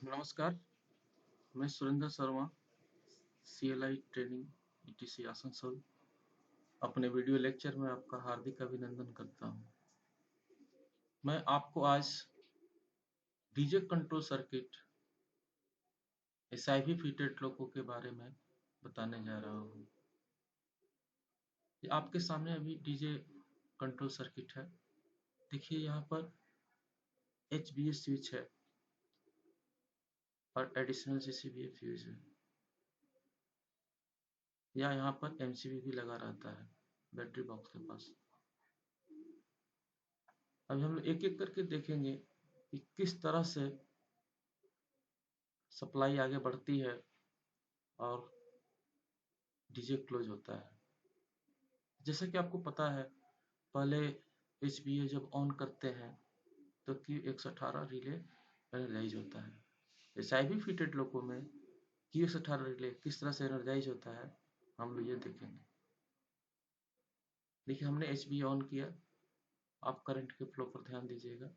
नमस्कार, मैं Surendra Sharma, CLI training etc Asansol अपने वीडियो लेक्चर में आपका हार्दिक अभिनंदन करता हूं। मैं आपको आज डीजे कंट्रोल सर्किट एसआईवी फिटेड लोगों के बारे में बताने जा रहा हूं। ये आपके सामने अभी डीजे कंट्रोल सर्किट है। देखिए यहाँ पर एचबीएस स्विच है और एडिशनल सीसीबीए फ्यूज है, या यहाँ पर एमसीबी भी लगा रहता है बैटरी बॉक्स के पास। अभी हम लोग एक एक करके देखेंगे कि किस तरह से सप्लाई आगे बढ़ती है और डीजे क्लोज होता है। जैसा कि आपको पता है, पहले एचबीए जब ऑन करते हैं तो Q118 रिले एनर्जाइज होता है। एसआईवी फिटेड लोगों में Q118 रिले किस तरह से एनर्जाइज होता है हम लोग ये देखेंगे। देखिए, हमने एचबीए ऑन किया। आप करंट के फ्लो पर ध्यान दीजिएगा।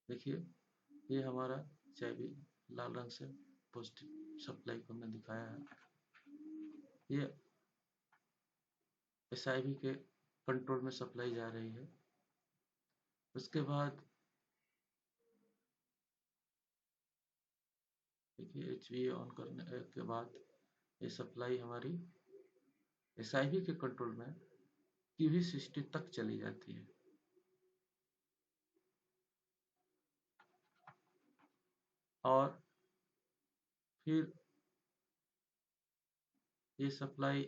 देखिए, ये हमारा चाबी लाल रंग से पॉजिटिव सप्लाई को हमने दिखाया है। ये एसआईवी के कंट्रोल में सप्लाई जा रही है। उसके बाद देखिए, एचबीए ऑन करने के बाद ये सप्लाई हमारी एसआईवी के कंट्रोल में QV60 तक चली जाती है। और फिर ये सप्लाई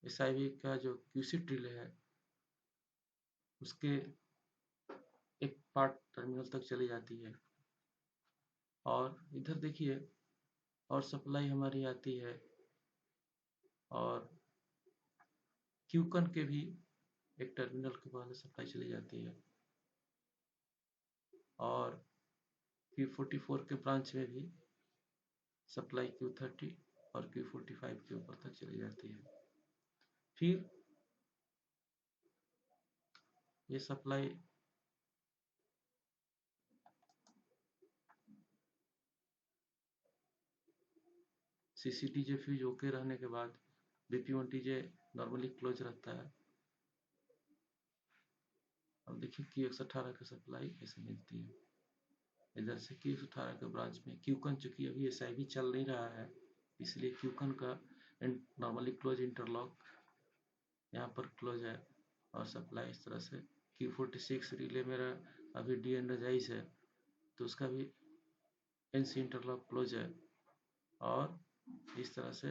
एसआईवी का जो QC रिले है उसके एक पार्ट टर्मिनल तक चली जाती है। और इधर देखिए, और सप्लाई हमारी आती है और क्यूकन के भी एक टर्मिनल के बाद सप्लाई चली जाती है और Q44 के ब्रांच में भी सप्लाई Q30 और Q45 के ऊपर तक चली जाती है। फिर ये सप्लाई CCTJ फ्यूज ओके रहने के बाद BP1TJ नॉर्मली क्लोज रहता है। अब देखिए Q118 की सप्लाई कैसे मिलती है। इधर से Q118 के ब्रांच में क्यूकन, चूंकि अभी एसआईवी चल नहीं रहा है इसलिए क्यूकन का नॉर्मली क्लोज इंटरलॉक यहाँ पर क्लोज है और सप्लाई इस तरह से Q46 रिले मेरा अभी डी एनर्जाइज है तो उसका भी एनसी इंटरलॉक क्लोज है और इस तरह से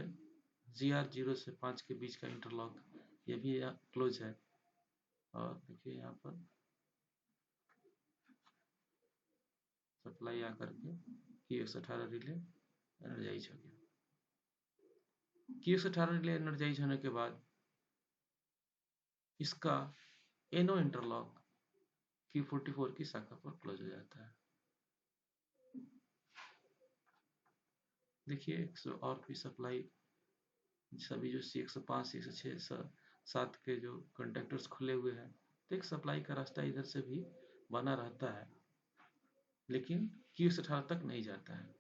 GR0 से 5 के बीच का इंटरलॉक ये भी क्लोज है। और देखिए यहाँ पर सप्लाई आकर के Q118 रिले एनर्जाइज हो गया। Q118 रिले एनर्जाइज होने के बाद इसका एनो इंटरलॉक Q44 की शाखा पर क्लोज हो जाता है। देखिए, एक और भी सप्लाई सभी जो C105, C106, 7 के जो कंडक्टर्स खुले हुए हैं तो एक सप्लाई का रास्ता इधर से भी बना रहता है लेकिन Q118 तक नहीं जाता है।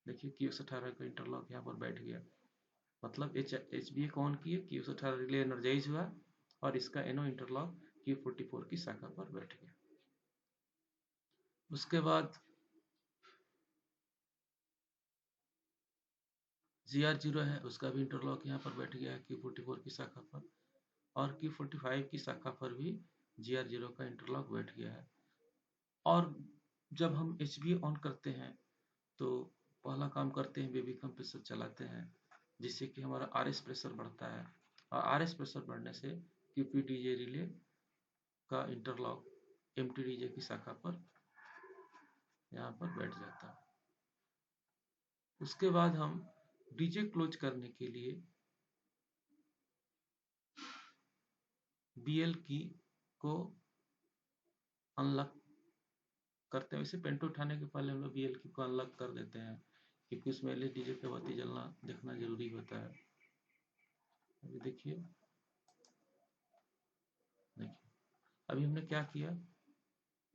देखिए, Q118 का इंटरलॉक यहाँ पर बैठ गया, मतलब HBA को ऑन किए, Q118 रिले एनर्जाइज हुआ और इसका एनो इंटरलॉक Q44 की शाखा पर बैठ गया। उसके बाद GR0 है, उसका भी इंटरलॉक यहाँ पर बैठ गया है Q44 की शाखा पर और Q45 की शाखा पर भी GR0 का इंटरलॉक बैठ गया है। और जब हम HBA ऑन करते हैं तो पहला काम करते हैं, बेबी कंप्रेसर चलाते हैं जिससे कि हमारा RS प्रेशर बढ़ता है और RS प्रेशर बढ़ने से QPDJ रिले का इंटरलॉक MTDJ की शाखा पर यहाँ पर बैठ जाता है। उसके बाद हम डीजे क्लोज करने के लिए BL की को अनलॉक करते हैं। वैसे पेंटो उठाने के पहले हम लोग BL की को अनलॉक कर देते हैं क्योंकि उसमें डीजे के बत्ती जलना देखना जरूरी होता है। अभी देखिए, अभी हमने क्या किया,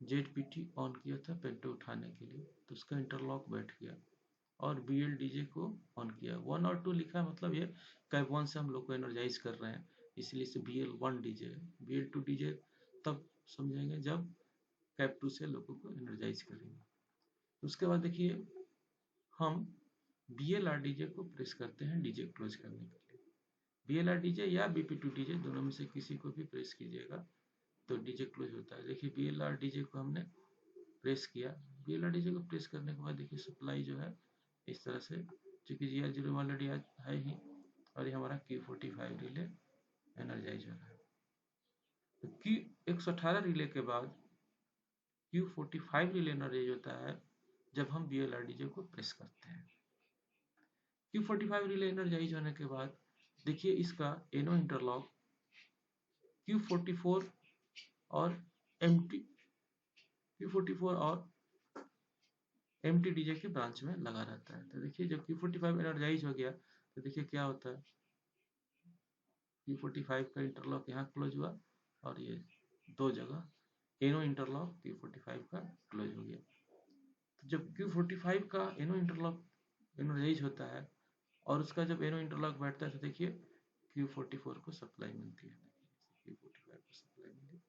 ZPT ऑन किया था पेंटो उठाने के लिए, तो उसका इंटरलॉक बैठ गया, और BLDJ को ऑन किया। 1 और 2 लिखा है, मतलब ये कैप 1 से हम लोग को एनर्जाइज कर रहे हैं, इसलिए इसे BL1 DJ है। BL2 DJ तब समझेंगे जब कैप 2 से लोगों को एनर्जाइज करेंगे। उसके बाद देखिए हम BLR DJ को प्रेस करते हैं डीजे क्लोज करने के लिए। BLR DJ या BP2 DJ दोनों में से किसी को भी प्रेस कीजिएगा तो डीजे क्लोज होता है। देखिए BLR DJ को हमने प्रेस किया। BLR DJ को प्रेस करने के बाद देखिए सप्लाई जो है इस तरह से, चूंकि GR0 ऑलरेडी है ही, और ये हमारा Q45 रिले एनर्जाइज हो रहा है। तो Q118 रिले के बाद Q45 रिले एनर्जाइज होता है जब हम BLR DJ को प्रेस करते हैं। Q45 रिले एनर्जाइज होने के बाद देखिए इसका एनो इंटरलॉक Q44 और Q44 और MTDJ के ब्रांच में लगा रहता है। तो देखिए जब Q45 एनर्जाइज हो गया तो देखिए क्या होता है, Q45 का इंटरलॉक यहाँ क्लोज हुआ, और ये दो जगह एनो इंटरलॉक Q45 का क्लोज हो गया। तो जब Q45 का एनो इंटरलॉक एनर्जाइज होता है और उसका जब एनो इंटरलॉक बैठता है तो देखिए Q44 को सप्लाई मिलती है। Q45 को सप्लाई मिली,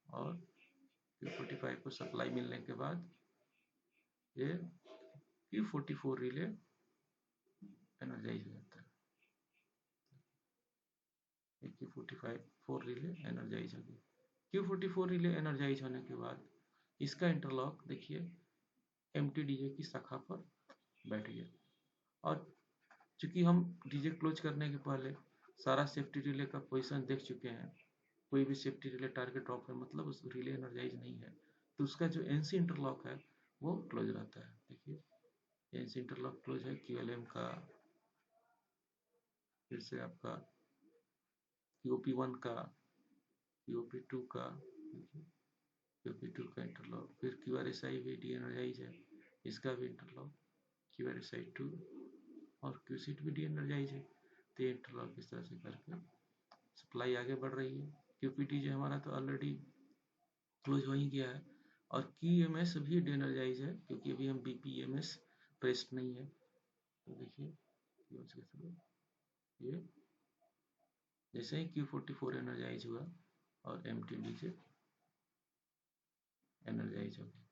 और Q45 को सप्लाई मिलने के बाद ये Q44 रिले एनर्जाइज हो जाता है। Q45 रिले एनर्जाइज हो गया। Q44 रिले एनर्जाइज होने के बाद इसका इंटरलॉक देखिए MTDJ की शाखा पर बैठ गया, और चूंकि हम डीजे क्लोज करने के पहले सारा सेफ्टी रिले का पोजीशन देख चुके हैं, कोई भी सेफ्टी रिले टारगेट ड्रॉप है मतलब उस रिले एनर्जाइज नहीं है, तो उसका जो NC इंटरलॉक है वो क्लोज रहता है। देखिए NC इंटरलॉक क्लोज है QLM का, फिर से आपका QP1 का, QP2 का, QP2 का इंटरलॉक, फिर QRSI भी डी एनर्जाइज है, इसका भी इंटरलॉक QRSI2, और QCIT भी डी एनर्जाइज है। तो ये इंटरलॉक इस तरह से करके सप्लाई आगे बढ़ रही है। QPT जो हमारा तो ऑलरेडी क्लोज हो ही गया है, और QEMS भी डी एनर्जाइज है क्योंकि अभी हम BPEMS प्रेस्ड नहीं है। तो देखिए ये जैसे ही Q44 एनर्जाइज हुआ और MTDJ एनर्जाइज हो गया।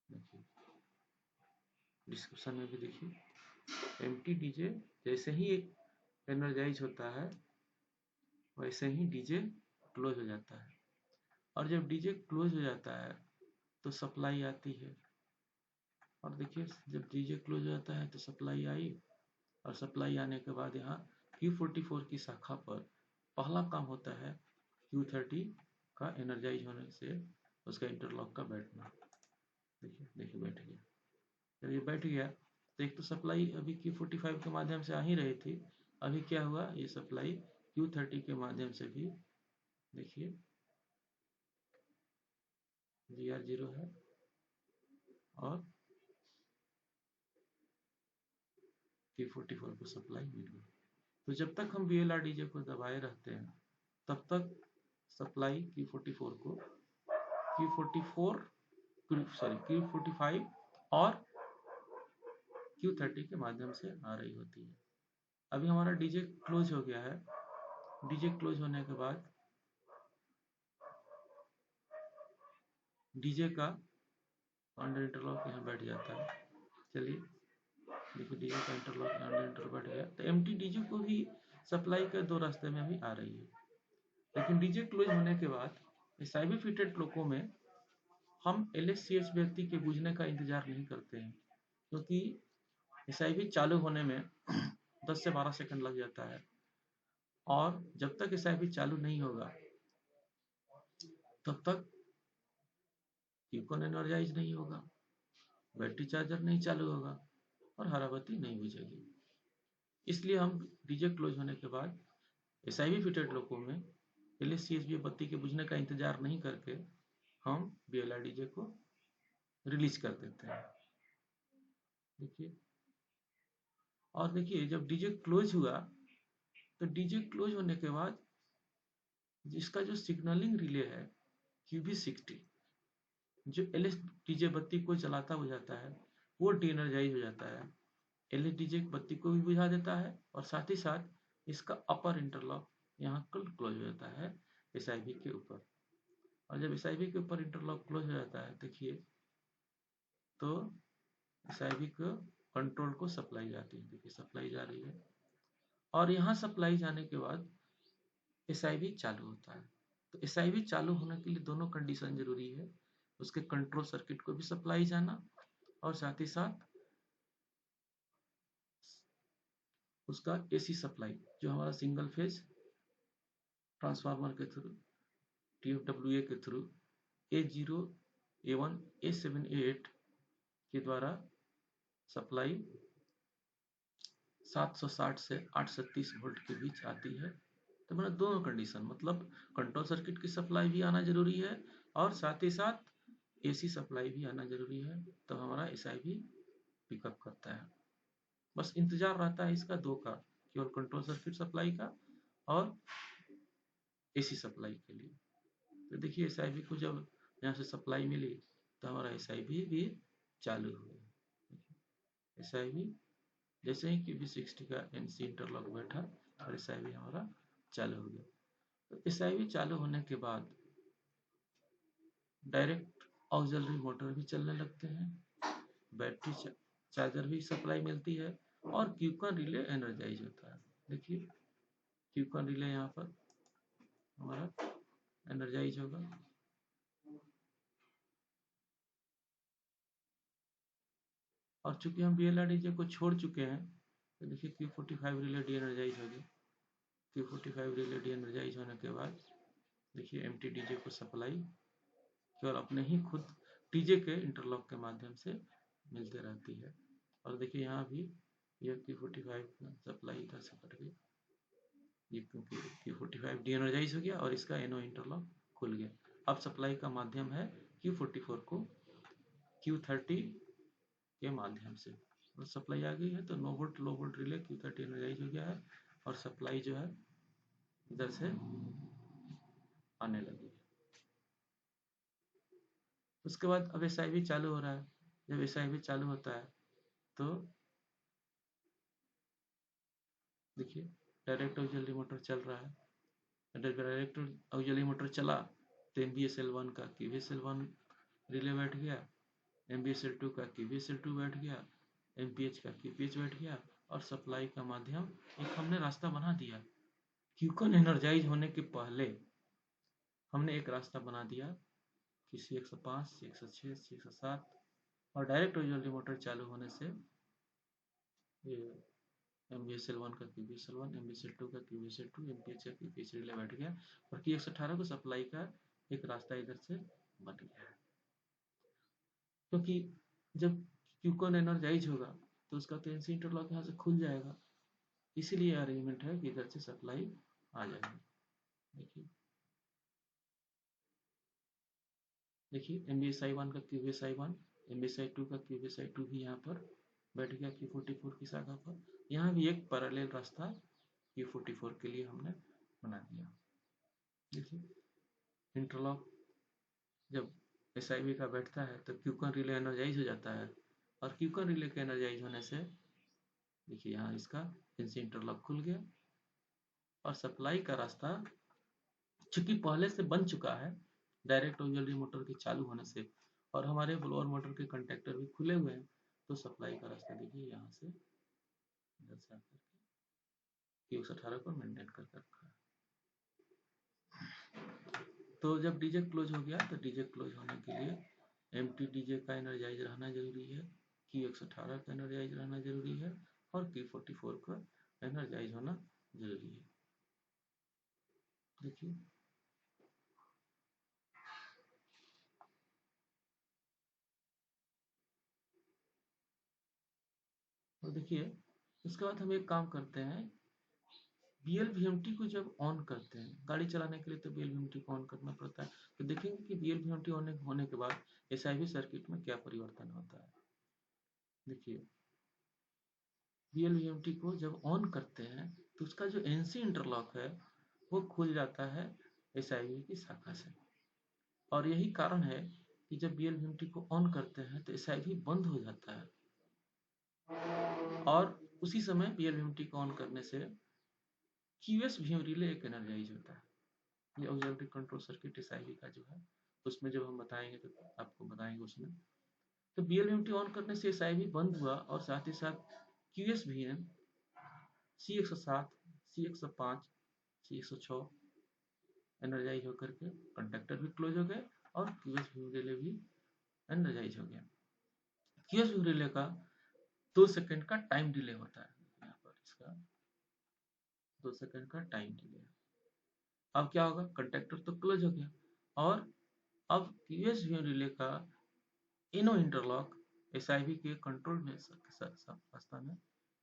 देखिए डिस्क्रिप्शन में भी देखिए MTDJ जैसे ही एनर्जाइज होता है वैसे ही डीजे क्लोज हो जाता है, और जब डीजे क्लोज हो जाता है तो सप्लाई आती है, और देखिए जब डीजे क्लोज हो जाता है तो सप्लाई आई, और सप्लाई आने के बाद यहाँ Q44 की शाखा पर पहला काम होता है Q30 का एनर्जाइज होने से उसका इंटरलॉक का बैठना। देखिए बैठ गया। जब ये बैठ गया तो एक तो सप्लाई अभी Q45 के माध्यम से आ ही रही थी, अभी क्या हुआ, ये सप्लाई Q30 के माध्यम से भी देखिए GR0 है, और Q44 को सप्लाई मिल गई। तो जब तक हम BLR DJ को दबाए रहते हैं तब तक सप्लाई Q44 को Q45 और Q30 के माध्यम से आ रही होती है। अभी हमारा डीजे क्लोज हो गया है। डीजे क्लोज होने के बाद डीजे का अंडर इंटरलॉक यहाँ बैठ जाता है। चलिए देखिए डीजे का इंटरलॉक अंडर इंटरलॉक बैठ गया, तो MTDJ को भी सप्लाई के दो रास्ते में भी आ रही है। लेकिन डीजे क्लोज होने के बाद SIB फिटेड लोगों में हम LSCH व्यक्ति के बुझने का इंतजार नहीं करते हैं, क्योंकि SIB चालू होने में 10 से 12 सेकंड लग जाता है, और जब तक SIB चालू नहीं होगा तब तक यूकॉन एनर्जाइज नहीं होगा, बैटरी चार्जर नहीं चालू होगा, और हरा बत्ती नहीं बुझेगी। इसलिए हम डीजे क्लोज होने के बाद SIB फिटेड लोगों में LSCHB बत्ती के बुझने का इंतजार नहीं करके हम BLR DJ को रिलीज कर देते हैं। देखिए, और देखिए जब डीजे क्लोज हुआ तो डीजे क्लोज होने के बाद जिसका जो सिग्नलिंग रिले है QB60, जो LS डीजे बत्ती को जलाता बुझाता है, वो डी एनर्जाइज हो जाता है। LS डीजे बत्ती को भी बुझा देता है और साथ ही साथ इसका अपर इंटरलॉक यहाँ क्लोज हो जाता है SIB के ऊपर। और जब SIB के ऊपर इंटरलॉक क्लोज हो जाता है, देखिए, तो SIB को कंट्रोल को सप्लाई जाती है। देखिए सप्लाई जा रही है और यहाँ सप्लाई जाने के बाद SIB चालू होता है। तो SIB चालू होने के लिए दोनों कंडीशन जरूरी है, उसके कंट्रोल सर्किट को भी सप्लाई जाना और साथ ही साथ उसका AC सप्लाई, जो हमारा सिंगल फेज ट्रांसफार्मर के थ्रू, TFWA के through A0, A1, A7, A8 के द्वारा सप्लाई 760 से 830 वोल्ट के बीच आती है। तो मैंने दोनों कंडीशन, मतलब कंट्रोल सर्किट की सप्लाई भी आना जरूरी है और साथ ही साथ AC सप्लाई भी आना जरूरी है, तो हमारा SIB पिकअप करता है। बस इंतजार रहता है इसका दो का, केवल कंट्रोल सर्किट सप्लाई का और AC सप्लाई के लिए। तो देखिए SIB को जब यहाँ से सप्लाई मिली तो हमारा SIB भी चालू हो गया। SIB जैसे ही QB60 का NC इंटरलॉक बैठा और SIB हमारा चालू हो गया। तो SIB चालू होने के बाद डायरेक्ट ऑक्सिलरी मोटर भी चलने लगते हैं, बैटरी चार्जर भी सप्लाई मिलती है और क्यूकन रिले एनर्जाइज होता है। देखिए क्यूकन रिले यहाँ पर हमारा एनर्जाइज होगा। और चूंकि हम BLR को छोड़ चुके हैं, तो देखिए Q45 रिले डी एनर्जाइज हो गया। Q45 रिले डी एनर्जाइज होने के बाद देखिए एम्प्टी डीजे को सप्लाई केवल अपने ही खुद डीजे के इंटरलॉक के माध्यम से मिलते रहती है। और देखिए यहाँ भी यह Q45 सप्लाई इधर से कट गई, ये क्योंकि Q45 डी एनर्जाइज हो गया और इसका NO इंटरलॉक खुल गया। अब सप्लाई का माध्यम है Q44 को Q30 के माध्यम से, और सप्लाई आ गई है तो लो वोल्ट रिले Q30 एनर्जाइज हो गया है और सप्लाई जो है इधर से आने लगी है। उसके बाद अब SIB चालू हो रहा है। जब SIB चालू होता है तो देखिए डायरेक्ट ऑक्सिलरी मोटर चल रहा है। डायरेक्ट ऑक्सिलरी मोटर चला तो MBSL1 का QBSL1 रिले बैठ गया, MBSL2 का QBSL2 बैठ गया, MPH का QPH बैठ गया और सप्लाई का माध्यम एक हमने रास्ता बना दिया। क्यूकन एनर्जाइज होने के पहले हमने एक रास्ता बना दिया कि C105, C106, C107 और डायरेक्ट ऑक्सिलरी मोटर चालू होने से ये MBSL1 का QBSL1, MBSL2 का QBSL2, MPH का QPH रिले बैठ गया और Q118 को सप्लाई का एक रास्ता इधर से बन गया। क्योंकि जब क्यूकन एनर्जाइज होगा तो उसका तो NC इंटरलॉक यहाँ से खुल जाएगा, इसीलिए अरेंजमेंट है कि इधर से सप्लाई आ जाएगी। देखिए MBSI1 का QBSI1, MBSI2 का QBSI2 भी यहाँ पर बैठ गया Q44 की शाखा पर। यहाँ भी एक पैरेलल रास्ता Q44 के लिए हमने बना दिया। देखिए इंटरलॉक जब SIB का बैठता है तो क्यूकन रिले एनर्जाइज हो जाता है और क्यूकन रिले के एनर्जाइज होने से देखिए यहाँ इसका NC इंटरलॉक खुल गया और सप्लाई का रास्ता चूंकि पहले से बन चुका है डायरेक्ट ऑक्सिलरी मोटर के चालू होने से और हमारे ब्लोअर मोटर के कंटेक्टर भी खुले हुए हैं, तो सप्लाई का रास्ता देखिए यहाँ से इधर से आकर के Q118 को मेंटेन करके रखा है। तो जब डीजे क्लोज हो गया तो डीजे क्लोज होने के लिए एम्प्टी डीजे का एनर्जाइज रहना जरूरी है, Q118 का एनर्जाइज रहना जरूरी है और Q44 का एनर्जाइज होना जरूरी है। देखिए और देखिए उसके बाद हम एक काम करते हैं, BLVMT को जब ऑन करते हैं, गाड़ी चलाने के लिए तो BLVMT को ऑन करना पड़ता है, तो देखेंगे कि BLVMT होने के बाद SIB सर्किट में क्या परिवर्तन होता है। देखिए BLVMT को जब ऑन करते हैं तो उसका जो एनसी इंटरलॉक है वो खुल जाता है एसआईवी की शाखा से। और यही कारण है कि जब बीएलवीएमटी को ऑन करते हैं तो एसआईवी बंद हो जाता है, और उसी समय बीएलवीएमटी को ऑन करने से क्यूएस व्हीम रिले एक एनर्जाइज होता है। ये ऑक्सिलरी कंट्रोल सर्किट एसआईवी का जो है, उसमें जब हम बताएंगे तो आपको बताएंगे उसमें। तो बीएलवीएमटी ऑन करने से एसआईवी बंद हुआ, और साथ ही साथ QS VM C107, C105, C106 energise होकर के कंडक्टर भी क्लोज हो गए और क्यूएस व्हीम रिले भी एनर्जाइज हो गया। क्यूएस व्हीम रिले का 2 सेकंड का टाइम डिले होता है, यहाँ पर इसका 2 सेकंड का टाइम डिले है। अब क्या होगा, कंडक्टर तो क्लोज हो गया, और अब क्यूएस व्हीम रिले का इनो इंटरलॉक एसआईवी के कंट्रोल में रास्ता में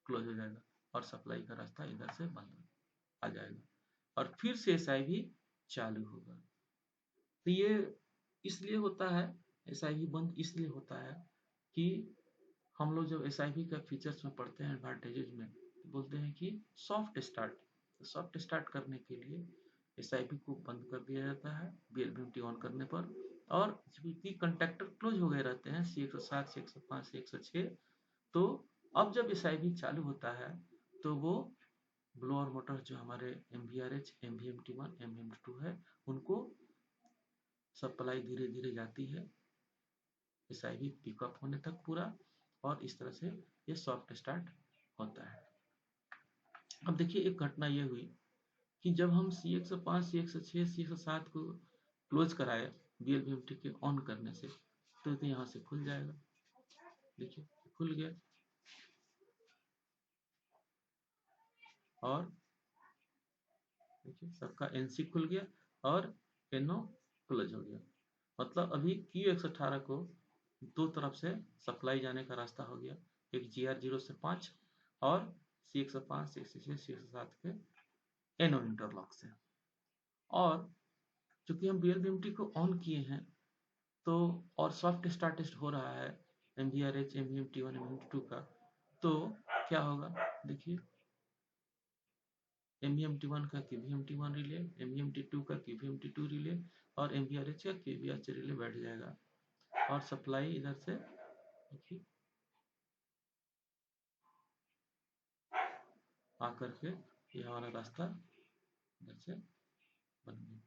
क्लोज हो जाएगा, और सप्लाई का रास्ता इधर से बंद आ जाएगा, और फिर से एसआईवी चालू होगा। तो ये इसलिए होता है, एसआईवी बंद इसलिए होता है कि हम लोग जब एसआईवी का फीचर्स में पढ़ते हैं एडवांटेजेस में, तो बोलते हैं कि सॉफ्ट स्टार्ट। तो सॉफ्ट स्टार्ट करने के लिए एसआईवी को बंद कर दिया जाता है बीएलवीएमटी ऑन करने पर, और चूंकि कंडक्टर क्लोज हो गए रहते हैं C107, C105, C106, तो अब जब एसआईवी चालू होता है तो वो ब्लोअर मोटर जो हमारे MVRH, MVMT1, MVMT2 है, उनको सप्लाई धीरे धीरे जाती है एसआईवी पिकअप होने तक पूरा, और इस तरह से ये सॉफ्ट स्टार्ट होता है। अब देखिए एक घटना ये हुई कि जब हम C105, C106, C107 को क्लोज कराए बीएलवीएमटी के ऑन करने से, तो यहाँ से खुल जाएगा। देखिए खुल गया, और देखिए सबका एनसी खुल गया और एनओ क्लोज हो गया। मतलब अभी Q118 को दो तरफ से सप्लाई जाने का रास्ता हो गया, एक GR0 से 5 और C105, C106, C107 के एनओ इंटरलॉक से। और चूंकि हम बीएलवीएमटी को ऑन किए हैं तो, और सॉफ्ट स्टार्ट हो रहा है MVRH, MVMT1, MVMT2 का, तो क्या होगा देखिए, MVMT1 का KVMT1 रिले, MVMT2 का KVMT2 रिले और MVRH का KVRH रिले बैठ जाएगा, और सप्लाई इधर से देखिए आकर के ये हमारा रास्ता इधर से बन गया।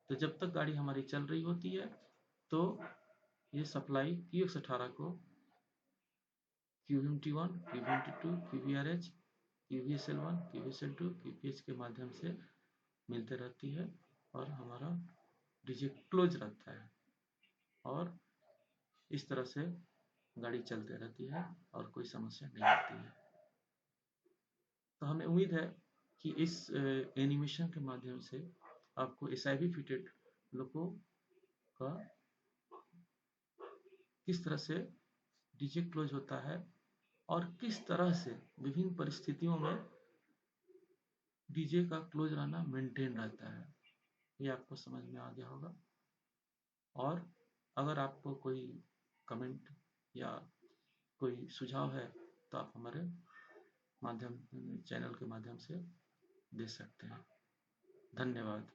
तो जब तक गाड़ी हमारी चल रही होती है तो ये सप्लाई Q118 को QVMT1, QVMT2, QVRH, QVSL1, QVSL2, QVH के माध्यम से मिलते रहती है, और हमारा डीजे क्लोज रहता है, और इस तरह से गाड़ी चलते रहती है और कोई समस्या नहीं आती है। तो हमें उम्मीद है कि इस एनिमेशन के माध्यम से आपको एसआईवी फिटेड लोको का किस तरह से डीजे क्लोज होता है, और किस तरह से विभिन्न परिस्थितियों में डीजे का क्लोज रहना मेंटेन रहता है, ये आपको समझ में आ गया होगा। और अगर आपको कोई कमेंट या कोई सुझाव है तो आप हमारे चैनल के माध्यम से दे सकते हैं। धन्यवाद।